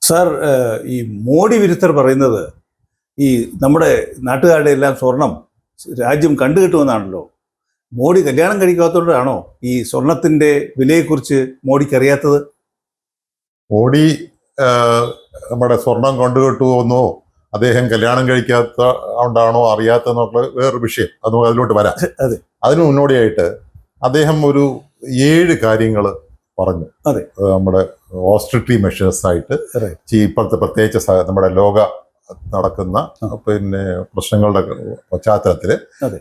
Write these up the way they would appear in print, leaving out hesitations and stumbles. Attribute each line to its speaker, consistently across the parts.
Speaker 1: Sir, ഈ മോഡി വിരുദ്ധർ പറയുന്നത് ഈ നമ്മുടെ നാട്ടുകാരുടെ എല്ലാം സ്വർണം രാജ്യം കണ്ടുകിട്ടുമെന്നാണല്ലോ. മോഡി കല്യാണം കഴിക്കാത്തതുകൊണ്ടാണോ ഈ സ്വർണത്തിന്റെ വിലയെക്കുറിച്ച് മോഡിക്ക് അറിയാത്തത്?
Speaker 2: മോഡി നമ്മുടെ സ്വർണം കണ്ടുകിട്ടുമെന്നോ അദ്ദേഹം കല്യാണം കഴിക്കാത്ത കൊണ്ടാണോ അറിയാത്തതെന്നൊക്കെ വേറൊരു വിഷയം, അത് അതിലോട്ട് വരാം.
Speaker 1: അതെ.
Speaker 2: അതിന് മുന്നോടിയായിട്ട് അദ്ദേഹം ഒരു 7 കാര്യങ്ങൾ പറഞ്ഞു.
Speaker 1: അതെ.
Speaker 2: നമ്മുടെ ഓസ്ട്രിറ്റി മെഷേഴ്സ് ആയിട്ട് ഇപ്പോഴത്തെ പ്രത്യേകിച്ച് നമ്മുടെ ലോക നടക്കുന്ന പിന്നെ പ്രശ്നങ്ങളുടെ പശ്ചാത്തലത്തിൽ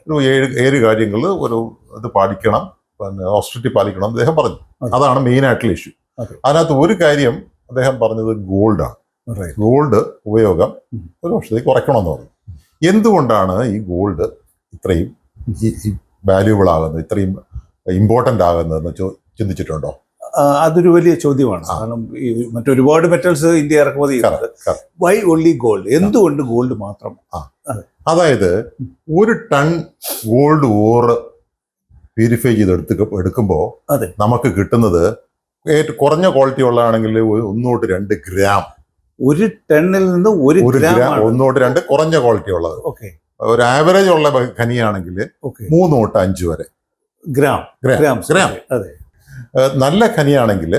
Speaker 2: ഒരു 7 കാര്യങ്ങൾ ഒരു ഇത് പാലിക്കണം, പിന്നെ ഓസ്ട്രിറ്റി പാലിക്കണം അദ്ദേഹം പറഞ്ഞു. അതാണ് മെയിൻ ആയിട്ടുള്ള ഇഷ്യൂ. അതിനകത്ത് ഒരു കാര്യം അദ്ദേഹം പറഞ്ഞത് ഗോൾഡാണ്. ഗോൾഡ് ഉപയോഗം ഒരു വർഷത്തേക്ക് കുറയ്ക്കണമെന്ന് പറഞ്ഞു. എന്തുകൊണ്ടാണ് ഈ ഗോൾഡ് ഇത്രയും വാല്യൂബിൾ ആകുന്നത്, ഇത്രയും ഇമ്പോർട്ടൻ്റ് ആകുന്നതെന്ന് ചിന്തിച്ചിട്ടുണ്ടോ?
Speaker 1: അതൊരു വലിയ ചോദ്യമാണ്. കാരണം ഈ മറ്റൊരുപാട് മെറ്റൽസ് ഇന്ത്യ ഇറക്കുമതി ചെയ്യുന്നുണ്ട്. Why only gold? എന്തുകൊണ്ട് ഗോൾഡ് മാത്രം?
Speaker 2: അതായത് ഒരു ടൺ ഗോൾഡ് ഓർ പ്യൂരിഫൈ ചെയ്ത് എടുക്കുമ്പോൾ നമുക്ക് കിട്ടുന്നത് കുറഞ്ഞ ക്വാളിറ്റി ഉള്ളതാണെങ്കിൽ 1 തൊട്ട് 2 ഗ്രാം.
Speaker 1: ഒരു ടണ്ണിൽ നിന്ന് 1 ഗ്രാം
Speaker 2: 1 തൊട്ട് 2 കുറഞ്ഞ ക്വാളിറ്റി ഉള്ളത്. ഒരു ആവറേജ് ഉള്ള ഖനിയാണെങ്കിൽ 3 തൊട്ട് 5 വരെ ഗ്രാം.
Speaker 1: അതെ.
Speaker 2: നല്ല ഖനിയാണെങ്കിൽ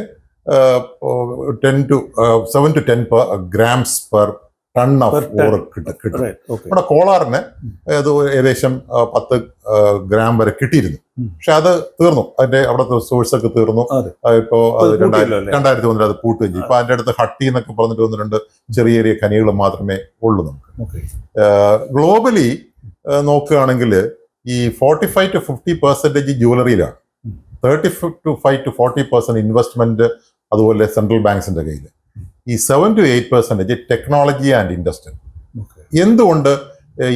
Speaker 2: 7 to 10 grams per ton of ore കിട്ടും. നമ്മുടെ കോളാറിന് അത് ഏകദേശം 10 ഗ്രാം വരെ കിട്ടിയിരുന്നു. പക്ഷെ അത് തീർന്നു, അതിന്റെ അവിടുത്തെ സോഴ്സൊക്കെ തീർന്നു. ഇപ്പോ 2001 അത് പൂട്ടുകയും ചെയ്യും. ഇപ്പൊ അതിന്റെ അടുത്ത് ഹട്ടി എന്നൊക്കെ പറഞ്ഞിട്ട് 1-2 ചെറിയ ചെറിയ ഖനികൾ മാത്രമേ ഉള്ളൂ നമുക്ക്. ഗ്ലോബലി നോക്കുകയാണെങ്കിൽ ഈ 45 to 50% ജ്വല്ലറിയിലാണ്, 35 to 40% ഇൻവെസ്റ്റ്മെന്റ് അതുപോലെ സെൻട്രൽ ബാങ്ക്സിന്റെ കയ്യിൽ, ഈ 7 to 8% ടെക്നോളജി ആൻഡ് ഇൻഡസ്ട്രി. എന്തുകൊണ്ട്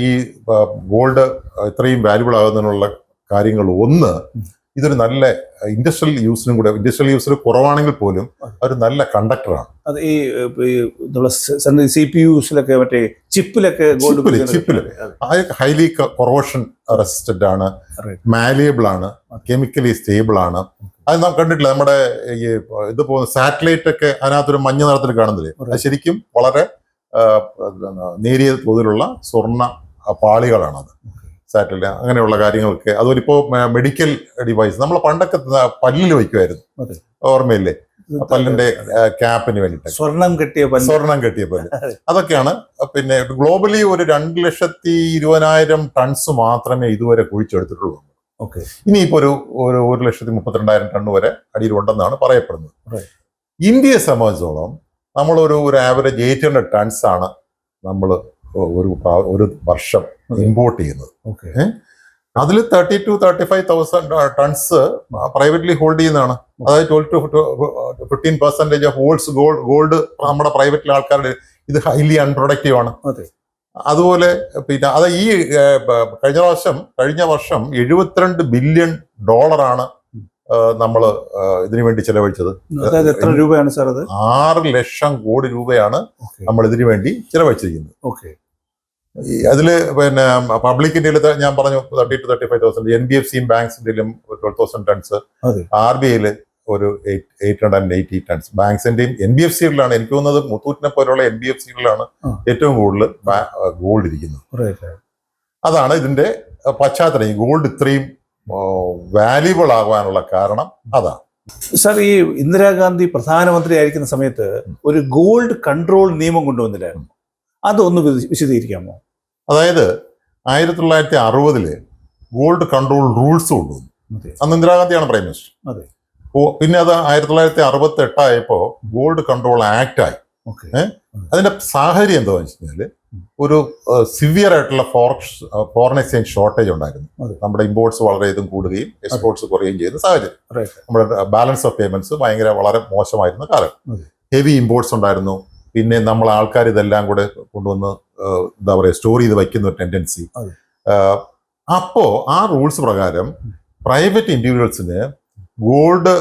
Speaker 2: ഈ ഗോൾഡ് ഇത്രയും വാല്യുബിൾ ആകുന്നതിനുള്ള കാര്യങ്ങൾ, ഒന്ന്, ഇതൊരു നല്ല ഇൻഡസ്ട്രിയൽ യൂസിനും കൂടെ, ഇൻഡസ്ട്രിയൽ യൂസിൽ കുറവാണെങ്കിൽ പോലും ഒരു നല്ല കണ്ടക്ടറാണ്.
Speaker 1: അത് ഈ CPUസിലൊക്കെ മറ്റേ ചിപ്പിലൊക്കെ
Speaker 2: ഹൈലി കൊറോഷൻ റെസിസ്റ്റന്റ് ആണ്, മാലിയബിൾ ആണ്, കെമിക്കലി സ്റ്റേബിൾ ആണ്. അത് നാം കണ്ടിട്ടില്ല, നമ്മുടെ ഈ ഇത് പോകുന്ന സാറ്റലൈറ്റ് ഒക്കെ അതിനകത്തൊരു മഞ്ഞ നിറത്തിൽ കാണുന്നില്ലേ, അത് ശരിക്കും വളരെ നേരിയ തോതിലുള്ള സ്വർണ്ണ പാളികളാണ് അത്. സാറ്റലൈറ്റ് അങ്ങനെയുള്ള കാര്യങ്ങളൊക്കെ. അതുപോലെ ഇപ്പോൾ മെഡിക്കൽ ഡിവൈസ് നമ്മൾ പണ്ടൊക്കെ പല്ലിൽ വയ്ക്കുമായിരുന്നു, ഓർമ്മയില്ലേ? പല്ലിന്റെ ക്യാപ്പിന് വേണ്ടിയിട്ട് സ്വർണം കെട്ടിയ പല്ല്. അതൊക്കെയാണ്. പിന്നെ ഗ്ലോബലി ഒരു 2,20,000 ടൺസ് മാത്രമേ ഇതുവരെ കുഴിച്ചെടുത്തിട്ടുള്ളൂ. ഇനിയിപ്പോ ഒരു 1,32,000 ടൺ വരെ അടിയിലുണ്ടെന്നാണ് പറയപ്പെടുന്നത്. ഇന്ത്യയെ സംബന്ധിച്ചോളം നമ്മളൊരു ആവറേജ് 800 ടൺസ് ആണ് നമ്മൾ ഒരു വർഷം ഇമ്പോർട്ട് ചെയ്യുന്നത്. അതിൽ 30,000 to 35,000 ടൺസ് പ്രൈവറ്റ്ലി ഹോൾഡ് ചെയ്യുന്നതാണ്. അതായത് 12 to 15% ഓഫ് ഹോൾഡ്സ് ഗോൾഡ് നമ്മുടെ പ്രൈവറ്റിലെ ആൾക്കാരുടെ. ഇത് ഹൈലി അൺപ്രൊഡക്റ്റീവ് ആണ്. അതുപോലെ പിന്നെ അത് ഈ കഴിഞ്ഞ വർഷം $72 ബില്യൺ നമ്മൾ ഇതിനു വേണ്ടി ചെലവഴിച്ചത്.
Speaker 1: എത്ര രൂപയാണ് സാർ അത്?
Speaker 2: 6 ലക്ഷം കോടി രൂപയാണ് നമ്മൾ ഇതിനു വേണ്ടി ചെലവഴിച്ചിരിക്കുന്നത്. അതില് പിന്നെ പബ്ലിക് ഇന്ത്യയിൽ ഞാൻ പറഞ്ഞു 30,000 to 35,000, NBFC ബാങ്ക്സിന്റെയും 12,000 ടൺസ്, RBIയിൽ ഒരു 880 ടൺസ്. ബാങ്ക്സിന്റെയും NBFCകളിലാണ്, എനിക്ക് തോന്നുന്നത് മുത്തൂറ്റിനെ പോലുള്ള NBFCകളിലാണ് ഏറ്റവും കൂടുതൽ ഗോൾഡ് ഇരിക്കുന്നത്. അതാണ് ഇതിന്റെ പശ്ചാത്തലം. ഈ ഗോൾഡ് ഇത്രയും വാല്യുബിൾ ആകാനുള്ള കാരണം അതാണ്.
Speaker 1: സാർ, ഈ ഇന്ദിരാഗാന്ധി പ്രധാനമന്ത്രി ആയിരിക്കുന്ന സമയത്ത് ഒരു ഗോൾഡ് കൺട്രോൾ നിയമം കൊണ്ടുവന്നില്ലായിരുന്നു? അതൊന്ന് വിശദീകരിക്കാമോ?
Speaker 2: അതായത് 1960 ഗോൾഡ് കൺട്രോൾ റൂൾസ് കൊണ്ടുവന്നു. അന്ന് ഇന്ദിരാഗാന്ധിയാണ് പ്രൈം മിനിസ്റ്റർ. പിന്നെ അത് 1968 ആയപ്പോ ഗോൾഡ് കൺട്രോൾ ആക്ട് ആയി. അതിന്റെ സാഹചര്യം എന്താണെന്ന് വെച്ച് കഴിഞ്ഞാല് ഒരു സിവിയർ ആയിട്ടുള്ള ഫോറിൻ എക്സ്ചേഞ്ച് ഷോർട്ടേജ് ഉണ്ടായിരുന്നു. നമ്മുടെ ഇമ്പോർട്ട്സ് വളരെയധികം കൂടുകയും എക്സ്പോർട്ട്സ് കുറയുകയും ചെയ്യുന്ന സാഹചര്യം. നമ്മുടെ ബാലൻസ് ഓഫ് പേയ്മെന്റ്സ് വളരെ മോശമായിരുന്ന കാലം. ഹെവി ഇമ്പോർട്ട്സ് ഉണ്ടായിരുന്നു. പിന്നെ നമ്മളെ ആൾക്കാർ ഇതെല്ലാം കൂടെ കൊണ്ടുവന്ന് എന്താ പറയുക സ്റ്റോർ ചെയ്ത് വയ്ക്കുന്ന ഒരു ടെൻഡൻസി. അപ്പോ ആ റൂൾസ് പ്രകാരം പ്രൈവറ്റ് ഇൻഡിവിജ്വൽസിന് ഗോൾഡ്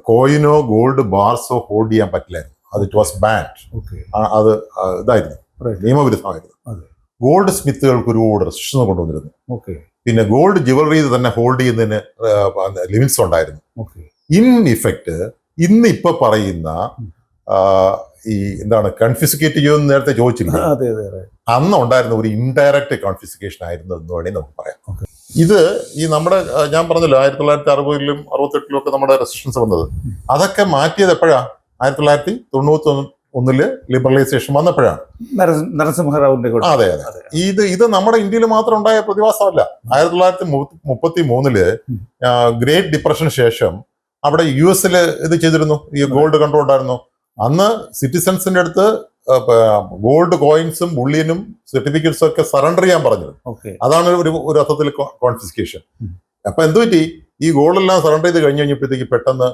Speaker 2: കോയിനോ ഗോൾഡ് ബാർസോ ഹോൾഡ് ചെയ്യാൻ പറ്റില്ലായിരുന്നു. അത് ഇറ്റ് വാസ് ബാൻഡ്. അത് ഇതായിരുന്നു, നിയമവിരുദ്ധമായിരുന്നു. ഗോൾഡ് സ്മിത്തുകൾക്ക് ഒരുപാട് റെസ്ട്രിക്ഷൻസ് കൊണ്ടുവന്നിരുന്നു. പിന്നെ ഗോൾഡ് ജ്വല്ലറി തന്നെ ഹോൾഡ് ചെയ്യുന്നതിന് ലിമിറ്റ്സ് ഉണ്ടായിരുന്നു. ഇൻ ഇഫക്റ്റ് ഇപ്പൊ പറയുന്ന ഈ എന്താണ് കൺഫിസ്കേറ്റ് ചെയ്യുമെന്ന് നേരത്തെ ചോദിച്ചില്ല.
Speaker 1: അതെ അതെ അതെ.
Speaker 2: അന്ന് ഉണ്ടായിരുന്ന ഒരു ഇൻഡയറക്റ്റ് കൺഫിസ്കേഷൻ ആയിരുന്നു എന്ന് വേണമെങ്കിൽ നമുക്ക് പറയാം. ഇത് ഈ നമ്മുടെ ഞാൻ പറഞ്ഞല്ലോ 1960-ലും 68-ലും ഒക്കെ നമ്മുടെ റെസ്ട്രിക്ഷൻസ് വന്നത്, അതൊക്കെ മാറ്റിയത് എപ്പോഴാ? 1991 ലിബറലൈസേഷൻ വന്നപ്പോഴാണ്.
Speaker 1: നരസിംഹറാവുവിന്റെ കൂടെ.
Speaker 2: അതെ അതെ. ഇത് നമ്മുടെ ഇന്ത്യയിൽ മാത്രം ഉണ്ടായ പ്രതിഭാസമല്ല. 1933 ഗ്രേറ്റ് ഡിപ്രഷന് ശേഷം അവിടെ US ഇത് ചെയ്തിരുന്നു, ഈ ഗോൾഡ് കൺട്രോൾ ഉണ്ടായിരുന്നു. അന്ന് സിറ്റിസൺസിന്റെ അടുത്ത് ഗോൾഡ് കോയിൻസും ബുള്ളിയനും സർട്ടിഫിക്കറ്റ്സും ഒക്കെ സറണ്ടർ ചെയ്യാൻ പറഞ്ഞു. അതാണ് ഒരു അർത്ഥത്തിൽ കോൺഫിസ്കേഷൻ. അപ്പൊ എന്ത് പറ്റി? ഈ ഗോൾഡ് എല്ലാം സറണ്ടർ ചെയ്ത് കഴിഞ്ഞപ്പോഴത്തേക്ക് പെട്ടെന്ന്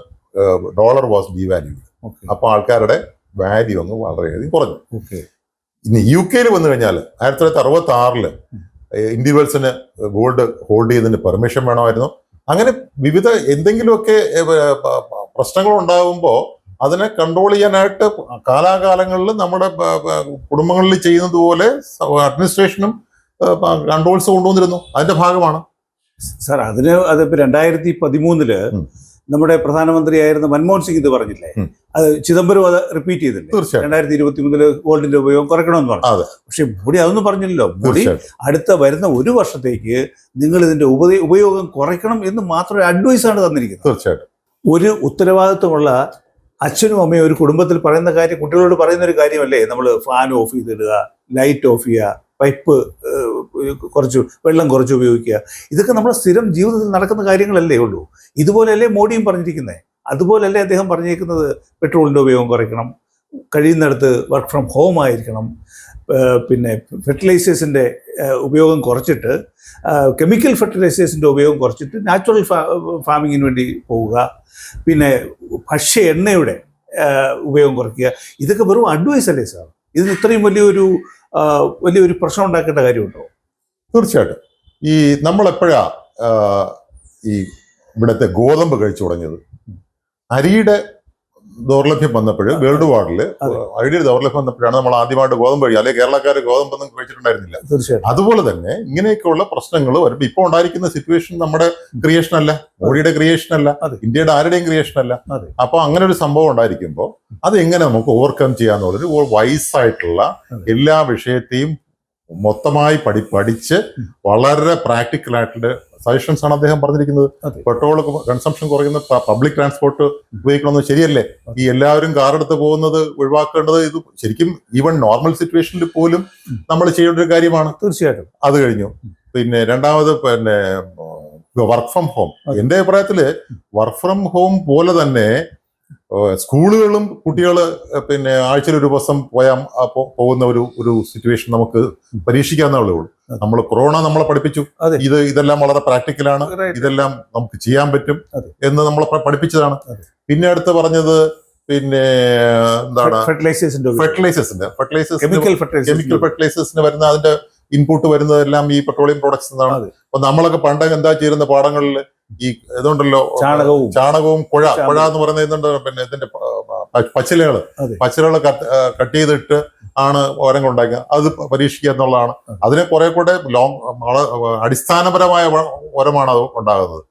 Speaker 2: ഡോളർ വാസ് ഡിവാല്യൂ. അപ്പൊ ആൾക്കാരുടെ വാല്യൂ അങ്ങ് വളരെയധികം കുറഞ്ഞു. ഇനി UK വന്നു കഴിഞ്ഞാൽ 1966 ഇൻഡിവിജ്വൽസിന് ഗോൾഡ് ഹോൾഡ് ചെയ്തതിന് പെർമിഷൻ വേണമായിരുന്നു. അങ്ങനെ വിവിധ എന്തെങ്കിലുമൊക്കെ പ്രശ്നങ്ങൾ ഉണ്ടാകുമ്പോൾ അതിനെ കൺട്രോൾ ചെയ്യാനായിട്ട് കാലാകാലങ്ങളിൽ നമ്മുടെ കുടുംബങ്ങളിൽ ചെയ്യുന്നത് പോലെ അഡ്മിനിസ്ട്രേഷനും കൺട്രോൾസ് കൊണ്ടുവന്നിരുന്നു. അതിന്റെ ഭാഗമാണ്
Speaker 1: സാർ. അതിപ്പോ 2013 നമ്മുടെ പ്രധാനമന്ത്രിയായിരുന്ന മൻമോഹൻ സിംഗ് ഇത് പറഞ്ഞില്ലേ, അത് ചിദംബരം അത് റിപ്പീറ്റ് ചെയ്തില്ലേ?
Speaker 2: തീർച്ചയായും
Speaker 1: 2023 ഗോൾഡിന്റെ ഉപയോഗം കുറയ്ക്കണമെന്ന് പറഞ്ഞു. പക്ഷെ മോഡി അതൊന്നും പറഞ്ഞില്ലല്ലോ. മോഡി അടുത്ത വരുന്ന ഒരു വർഷത്തേക്ക് നിങ്ങൾ ഇതിന്റെ ഉപയോഗം കുറയ്ക്കണം എന്ന് മാത്രമേ അഡ്വൈസാണ് തന്നിരിക്കുന്നത്.
Speaker 2: തീർച്ചയായിട്ടും
Speaker 1: ഒരു ഉത്തരവാദിത്വമുള്ള അച്ഛനും അമ്മയും ഒരു കുടുംബത്തിൽ പറയുന്ന കാര്യം കുട്ടികളോട് പറയുന്ന ഒരു കാര്യമല്ലേ നമ്മൾ ഫാൻ ഓഫ് ചെയ്തിടുക, ലൈറ്റ് ഓഫ് ചെയ്യുക, പൈപ്പ് വെള്ളം കുറച്ച് ഉപയോഗിക്കുക. ഇതൊക്കെ നമ്മുടെ സ്ഥിരം ജീവിതത്തിൽ നടക്കുന്ന കാര്യങ്ങളല്ലേ ഉള്ളൂ. ഇതുപോലെയല്ലേ മോഡിയും പറഞ്ഞിരിക്കുന്നത്. അതുപോലല്ലേ അദ്ദേഹം പറഞ്ഞിരിക്കുന്നത് പെട്രോളിൻ്റെ ഉപയോഗം കുറയ്ക്കണം, കഴിയുന്നിടത്ത് വർക്ക് ഫ്രം ഹോം ആയിരിക്കണം, പിന്നെ ഫെർട്ടിലൈസേഴ്സിൻ്റെ ഉപയോഗം കുറച്ചിട്ട് കെമിക്കൽ ഫെർട്ടിലൈസേഴ്സിൻ്റെ ഉപയോഗം കുറച്ചിട്ട് നാച്ചുറൽ ഫാമിങ്ങിന് വേണ്ടി പോവുക, പിന്നെ ഭക്ഷ്യ എണ്ണയുടെ ഉപയോഗം കുറയ്ക്കുക. ഇതൊക്കെ വെറും അഡ്വൈസ് അല്ലേ സാർ? ഇതിന് ഇത്രയും വലിയൊരു പ്രശ്നം ഉണ്ടാക്കേണ്ട കാര്യമുണ്ടോ?
Speaker 2: തീർച്ചയായിട്ടും. ഈ നമ്മളെപ്പോഴാ ഈ ഇവിടുത്തെ ഗോതമ്പ് കഴിച്ചു തുടങ്ങിയത്? അരിയുടെ ദൗർലഭ്യം വന്നപ്പോൾ വേൾഡ് വാർഡിൽ അരിയുടെ ദൗർലഭ്യം വന്നപ്പോഴാണ് നമ്മൾ ആദ്യമായിട്ട് ഗോതമ്പ് കഴിക്കുക. അല്ലെങ്കിൽ കേരളക്കാർ ഗോതമ്പൊന്നും കഴിച്ചിട്ടുണ്ടായിരുന്നില്ല.
Speaker 1: തീർച്ചയായിട്ടും.
Speaker 2: അതുപോലെ തന്നെ ഇങ്ങനെയൊക്കെയുള്ള പ്രശ്നങ്ങൾ വരുമ്പോൾ ഇപ്പോൾ ഉണ്ടായിരിക്കുന്ന സിറ്റുവേഷൻ നമ്മുടെ ക്രിയേഷൻ അല്ല, മോഡിയുടെ ക്രിയേഷൻ അല്ല, ഇന്ത്യയുടെ ആരുടെയും ക്രിയേഷൻ അല്ല. അപ്പൊ അങ്ങനെ ഒരു സംഭവം ഉണ്ടായിരിക്കുമ്പോൾ അത് എങ്ങനെ നമുക്ക് ഓവർകം ചെയ്യാന്നുള്ളൊരു വൈസായിട്ടുള്ള എല്ലാ വിഷയത്തെയും മൊത്തമായി പഠിച്ച് വളരെ പ്രാക്ടിക്കൽ ആയിട്ടുള്ള സജഷൻസ് ആണ് അദ്ദേഹം പറഞ്ഞിരിക്കുന്നത്. പെട്രോൾ കൺസംഷൻ കുറയുന്ന പബ്ലിക് ട്രാൻസ്പോർട്ട് ഉപയോഗിക്കണമെന്ന് ശരിയല്ലേ? ഈ എല്ലാവരും കാറെടുത്ത് പോകുന്നത് ഒഴിവാക്കേണ്ടത് ഇത് ശരിക്കും ഈവൻ നോർമൽ സിറ്റുവേഷനിൽ പോലും നമ്മൾ ചെയ്യേണ്ട ഒരു കാര്യമാണ്.
Speaker 1: തീർച്ചയായിട്ടും.
Speaker 2: അത് കഴിഞ്ഞു. പിന്നെ രണ്ടാമത് പിന്നെ വർക്ക് ഫ്രം ഹോം. എന്റെ അഭിപ്രായത്തില് വർക്ക് ഫ്രം ഹോം പോലെ തന്നെ സ്കൂളുകളും കുട്ടികൾ പിന്നെ ആഴ്ചയിൽ ഒരു ദിവസം പോകുന്ന ഒരു സിറ്റുവേഷൻ നമുക്ക് പരീക്ഷിക്കാവുന്നേ ഉള്ളൂ. നമ്മൾ കൊറോണ നമ്മളെ പഠിപ്പിച്ചു ഇതെല്ലാം വളരെ പ്രാക്ടിക്കലാണ്, ഇതെല്ലാം നമുക്ക് ചെയ്യാൻ പറ്റും എന്ന് നമ്മളെ പഠിപ്പിച്ചതാണ്. പിന്നെ അടുത്ത് പറഞ്ഞത് പിന്നെ എന്താണ് കെമിക്കൽ ഫെർട്ടിലൈസേഴ്സിന് വരുന്ന അതിന്റെ ഇൻപുട്ട് വരുന്നതെല്ലാം ഈ പെട്രോളിയം പ്രോഡക്ട്സ് എന്നാണ്. അപ്പൊ നമ്മളൊക്കെ പണ്ട് എന്താ ചെയ്യുന്ന പാടങ്ങളിൽ ഈ ഇതുണ്ടല്ലോ ചാണകവും കുഴ എന്ന് പറയുന്നത് പിന്നെ ഇതിന്റെ പച്ചിലകള് കട്ട് ചെയ്തിട്ട് ആണ് ഓരങ്ങൾ ഉണ്ടാക്കുക. അത് പരീക്ഷിക്കുക എന്നുള്ളതാണ്. അതിനെ കുറെ കൂടെ അടിസ്ഥാനപരമായ ഉരമാണ് അത് ഉണ്ടാകുന്നത്.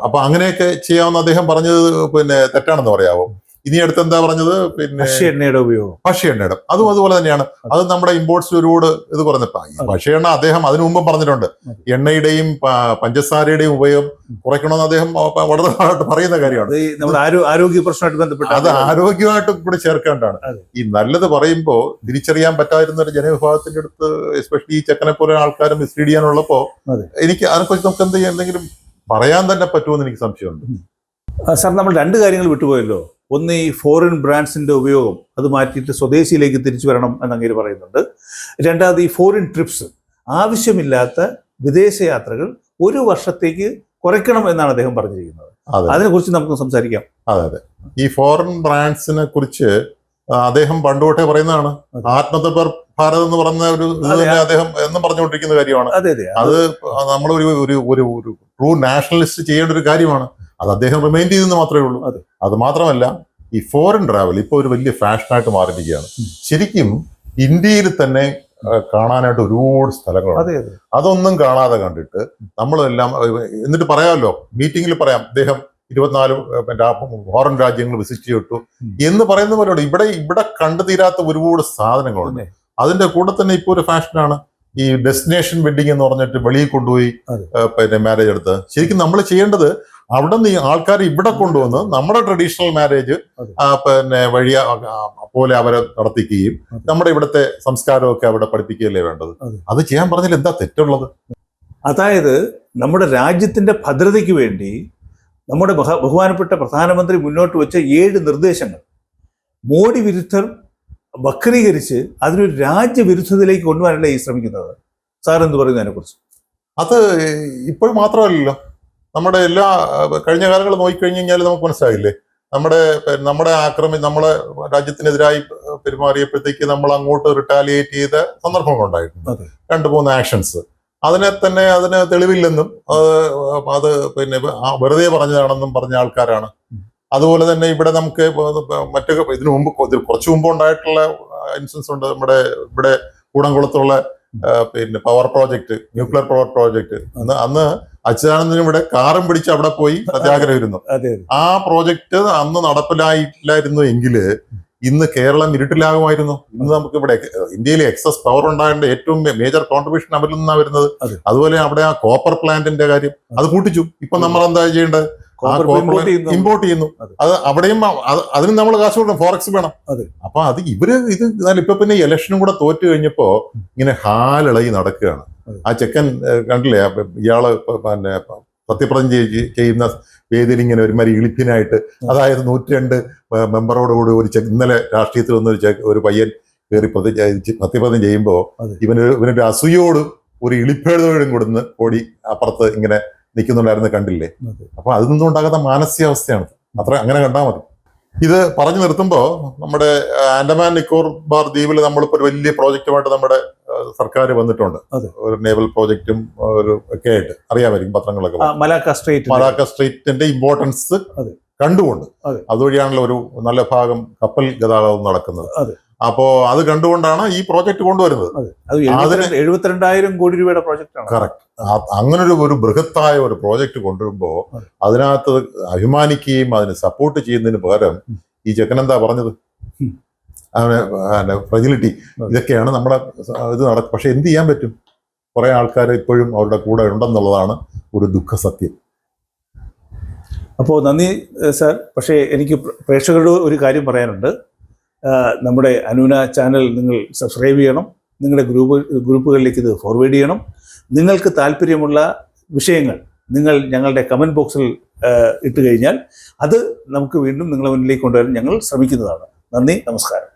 Speaker 2: അപ്പൊ അങ്ങനെയൊക്കെ ചെയ്യാമെന്ന് അദ്ദേഹം പറഞ്ഞത് പിന്നെ തെറ്റാണെന്ന് പറയാവോ? ഇനി അടുത്ത് എന്താ പറഞ്ഞത്? പിന്നെ ഭക്ഷ്യ എണ്ണയുടെ അതും അതുപോലെ തന്നെയാണ്. അത് നമ്മുടെ ഇമ്പോർട്ട്സ് ഒരുപാട് ഇത് കുറഞ്ഞപ്പോ ഭക്ഷ്യ എണ്ണ അദ്ദേഹം അതിനു മുമ്പ് പറഞ്ഞിട്ടുണ്ട്. എണ്ണയുടെയും പഞ്ചസാരയുടെയും ഉപയോഗം കുറയ്ക്കണമെന്ന് അദ്ദേഹം വളരെ പറയുന്ന കാര്യമാണ്.
Speaker 1: ആരോഗ്യ പ്രശ്നമായിട്ട് ബന്ധപ്പെട്ട്
Speaker 2: അത് ആരോഗ്യമായിട്ട് കൂടെ ചേർക്കേണ്ടതാണ്. ഈ നല്ലത് പറയുമ്പോ തിരിച്ചറിയാൻ പറ്റാതിരുന്ന ഒരു ജനവിഭാഗത്തിന്റെ അടുത്ത് എസ്പെഷ്യലി ഈ ചെക്കനെ പോലെ ആൾക്കാരെ മിസ്ലീഡ് ചെയ്യാനുള്ളപ്പോ എനിക്ക് അതിനെക്കുറിച്ച് നമുക്ക് എന്തെങ്കിലും പറയാൻ തന്നെ പറ്റുമെന്ന് എനിക്ക് സംശയമുണ്ട്.
Speaker 1: സാർ, നമ്മൾ രണ്ട് കാര്യങ്ങൾ വിട്ടുപോയല്ലോ. ഒന്ന്, ഈ ഫോറിൻ ബ്രാൻഡ്സിൻ്റെ ഉപയോഗം അത് മാറ്റിയിട്ട് സ്വദേശിയിലേക്ക് തിരിച്ചു വരണം എന്നങ്ങനെ പറയുന്നുണ്ട്. രണ്ടാമത് ഈ ഫോറിൻ ട്രിപ്സ്, ആവശ്യമില്ലാത്ത വിദേശയാത്രകൾ ഒരു വർഷത്തേക്ക് കുറയ്ക്കണം എന്നാണ് അദ്ദേഹം പറഞ്ഞിരിക്കുന്നത്. അതിനെക്കുറിച്ച് നമുക്ക് സംസാരിക്കാം.
Speaker 2: അതെ. ഈ ഫോറിൻ ബ്രാൻഡ്സിനെ കുറിച്ച് അദ്ദേഹം പണ്ടുതൊട്ടേ പറയുന്നതാണ്. ആത്മനിർഭർ ഭാരത് എന്ന് പറഞ്ഞ ഒരു അദ്ദേഹം എന്നും പറഞ്ഞുകൊണ്ടിരിക്കുന്ന കാര്യമാണ്. അത് നമ്മൾ ഒരു ട്രൂ നാഷണലിസ്റ്റ് ചെയ്യേണ്ട ഒരു കാര്യമാണ്. അത് അദ്ദേഹം റിമൈൻഡ് ചെയ്തെന്ന് മാത്രമേ ഉള്ളൂ. അത് മാത്രമല്ല, ഈ ഫോറിൻ ട്രാവൽ ഇപ്പോൾ ഒരു വലിയ ഫാഷനായിട്ട് മാറിയിരിക്കുകയാണ്. ശരിക്കും ഇന്ത്യയിൽ തന്നെ കാണാനായിട്ട് ഒരുപാട് സ്ഥലങ്ങളുണ്ട്. അതൊന്നും കാണാതെ കണ്ടിട്ട് നമ്മളെല്ലാം എന്നിട്ട് പറയാമല്ലോ, മീറ്റിംഗിൽ പറയാം അദ്ദേഹം 24 ഫോറിൻ രാജ്യങ്ങൾ വിസിറ്റ് ചെയ്തിട്ടു എന്ന് പറയുന്ന പോലെയുണ്ട്. ഇവിടെ കണ്ടു തീരാത്ത ഒരുപാട് സാധനങ്ങളുണ്ട്. അതിന്റെ കൂടെ തന്നെ ഇപ്പോൾ ഒരു ഫാഷനാണ് ഈ ഡെസ്റ്റിനേഷൻ വെഡിങ് എന്ന് പറഞ്ഞിട്ട് വെളിയിൽ കൊണ്ടുപോയി മാരേജ് എടുത്ത്. ശരിക്കും നമ്മൾ ചെയ്യേണ്ടത് അവിടെ നിന്ന് ആൾക്കാർ ഇവിടെ കൊണ്ടുവന്ന് നമ്മുടെ ട്രഡീഷണൽ മാരേജ് വഴി പോലെ അവരെ നടത്തിക്കുകയും നമ്മുടെ ഇവിടുത്തെ സംസ്കാരമൊക്കെ അവിടെ പഠിപ്പിക്കുകയല്ലേ വേണ്ടത്. അത് ചെയ്യാൻ പറഞ്ഞാൽ എന്താ തെറ്റുള്ളത്?
Speaker 1: അതായത് നമ്മുടെ രാജ്യത്തിന്റെ ഭദ്രതയ്ക്ക് വേണ്ടി നമ്മുടെ ബഹുമാനപ്പെട്ട പ്രധാനമന്ത്രി മുന്നോട്ട് വെച്ച 7 നിർദ്ദേശങ്ങൾ മോഡി വിരുദ്ധർ വക്രീകരിച്ച് അതിനൊരു രാജ്യവിരുദ്ധതയിലേക്ക് കൊണ്ടുപോകാനല്ലേ ഈ ശ്രമിക്കുന്നത്. സാർ എന്ത് പറയുന്നു അതിനെക്കുറിച്ച്?
Speaker 2: അത് ഇപ്പോൾ മാത്രമല്ലല്ലോ, നമ്മുടെ എല്ലാ കഴിഞ്ഞ കാലങ്ങൾ നോക്കിക്കഴിഞ്ഞ് കഴിഞ്ഞാൽ നമുക്ക് മനസ്സിലായില്ലേ, നമ്മുടെ നമ്മളെ രാജ്യത്തിനെതിരായി പെരുമാറിയപ്പോഴത്തേക്ക് നമ്മൾ അങ്ങോട്ട് റിട്ടാലിയേറ്റ് ചെയ്ത സന്ദർഭങ്ങൾ ഉണ്ടായിട്ടുണ്ട്. 2-3 ആക്ഷൻസ്. അതിന് തെളിവില്ലെന്നും അത് വെറുതെ പറഞ്ഞതാണെന്നും പറഞ്ഞ ആൾക്കാരാണ്. അതുപോലെ തന്നെ ഇവിടെ നമുക്ക് ഇതിനു മുമ്പ് കുറച്ചു മുമ്പ് ഉണ്ടായിട്ടുള്ള ഇൻസിഡൻസ് ഉണ്ട്. ഇവിടെ കൂടംകുളത്തുള്ള power project, nuclear power project, അന്ന് അച്യുതാനന്ദനും ഇവിടെ കാറും പിടിച്ച് അവിടെ പോയി സത്യാഗ്രഹം ഇരുന്നു. ആ പ്രോജക്റ്റ് അന്ന് നടപ്പിലായില്ലായിരുന്നു എങ്കില് ഇന്ന് കേരളം ഇരുട്ടിലാകുമായിരുന്നു. ഇന്ന് നമുക്ക് ഇവിടെ ഇന്ത്യയിൽ എക്സസ് പവർ ഉണ്ടാകേണ്ട ഏറ്റവും മേജർ കോൺട്രിബ്യൂഷൻ അവരിൽ നിന്നാണ് വരുന്നത്. അതുപോലെ അവിടെ ആ കോപ്പർ പ്ലാന്റിന്റെ കാര്യം അത് കൂട്ടിച്ചു. ഇപ്പൊ നമ്മൾ എന്താ ചെയ്യേണ്ടത്? ഇമ്പോർട്ട് ചെയ്യുന്നു. അത് അവിടെയും അതിന് നമ്മൾ കാശ് കൊടുക്കണം, ഫോറക്സ് വേണം. അപ്പൊ ഇപ്പൊ പിന്നെ ഇലക്ഷനും കൂടെ തോറ്റു കഴിഞ്ഞപ്പോ ഇങ്ങനെ ഹാലിളകി നടക്കുകയാണ്. ആ ചെക്കൻ കണ്ടില്ലേ, ഇയാള് സത്യപ്രതിജ്ഞ ചെയ്യുന്ന വേദിയിൽ ഇങ്ങനെ ഒരുമാതിരി ഇളിപ്പിനായിട്ട്, അതായത് 102 മെമ്പറോട് കൂടി ഇന്നലെ രാഷ്ട്രീയത്തിൽ വന്ന ഒരു പയ്യൻ കയറി സത്യപ്രതിജ്ഞ ചെയ്യുമ്പോ ഇവനൊരു അസൂയോടും ഒരു ഇളിപ്പേഴോടും കൊടുന്ന് ഓടി അപ്പുറത്ത് ഇങ്ങനെ നിൽക്കുന്നുണ്ടായിരുന്നു, കണ്ടില്ലേ? അപ്പൊ അതിൽ നിന്നുണ്ടാകുന്ന മാനസികാവസ്ഥയാണ്. അങ്ങനെ കണ്ടാൽ മതി. ഇത് പറഞ്ഞു നിർത്തുമ്പോൾ നമ്മുടെ ആൻഡമാൻ നിക്കോബാർ ദ്വീപിൽ നമ്മളിപ്പോ ഒരു വലിയ പ്രോജക്റ്റുമായിട്ട് നമ്മുടെ സർക്കാർ വന്നിട്ടുണ്ട്. ഒരു നേവൽ പ്രോജക്റ്റും ഒക്കെ ആയിട്ട് അറിയാമായിരിക്കും പത്രങ്ങളൊക്കെ. മലാക്ക സ്ട്രേറ്റിന്റെ ഇമ്പോർട്ടൻസ് കണ്ടുകൊണ്ട് അതുവഴിയാണല്ലോ ഒരു നല്ല ഭാഗം കപ്പൽ ഗതാഗതം നടക്കുന്നത്. അപ്പോ അത് കണ്ടുകൊണ്ടാണ് ഈ പ്രോജക്റ്റ് കൊണ്ടുവരുന്നത്.
Speaker 1: 72,000 കോടി രൂപയുടെ പ്രോജക്റ്റാണ്.
Speaker 2: കറക്റ്റ്. അങ്ങനെ ഒരു ബൃഹത്തായ ഒരു പ്രോജക്റ്റ് കൊണ്ടുവരുമ്പോൾ അതിനകത്ത് അഭിമാനിക്കുകയും അതിന് സപ്പോർട്ട് ചെയ്യുന്നതിന് പകരം ഈ ചെക്കനെന്താ പറഞ്ഞത്? ഫ്രജിലിറ്റി, ഇതൊക്കെയാണ് നമ്മുടെ ഇത് നടക്കും. പക്ഷെ എന്ത് ചെയ്യാൻ പറ്റും? കുറെ ആൾക്കാർ ഇപ്പോഴും അവരുടെ കൂടെ ഉണ്ടെന്നുള്ളതാണ് ഒരു ദുഃഖസത്യം.
Speaker 1: അപ്പോൾ നന്ദി സാർ. പക്ഷേ എനിക്ക് പ്രേക്ഷകരോട് ഒരു കാര്യം പറയാനുണ്ട്. നമ്മുടെ അനൂന ചാനൽ നിങ്ങൾ സബ്സ്ക്രൈബ് ചെയ്യണം. നിങ്ങളുടെ ഗ്രൂപ്പുകളിലേക്ക് ഇത് ഫോർവേഡ് ചെയ്യണം. നിങ്ങൾക്ക് താല്പര്യമുള്ള വിഷയങ്ങൾ നിങ്ങൾ ഞങ്ങളുടെ കമൻറ്റ് ബോക്സിൽ ഇട്ട് കഴിഞ്ഞാൽ അത് നമുക്ക് വീണ്ടും നിങ്ങളുടെ മുന്നിലേക്ക് കൊണ്ടുവരാൻ ഞങ്ങൾ ശ്രമിക്കുന്നതാണ്. നന്ദി, നമസ്കാരം.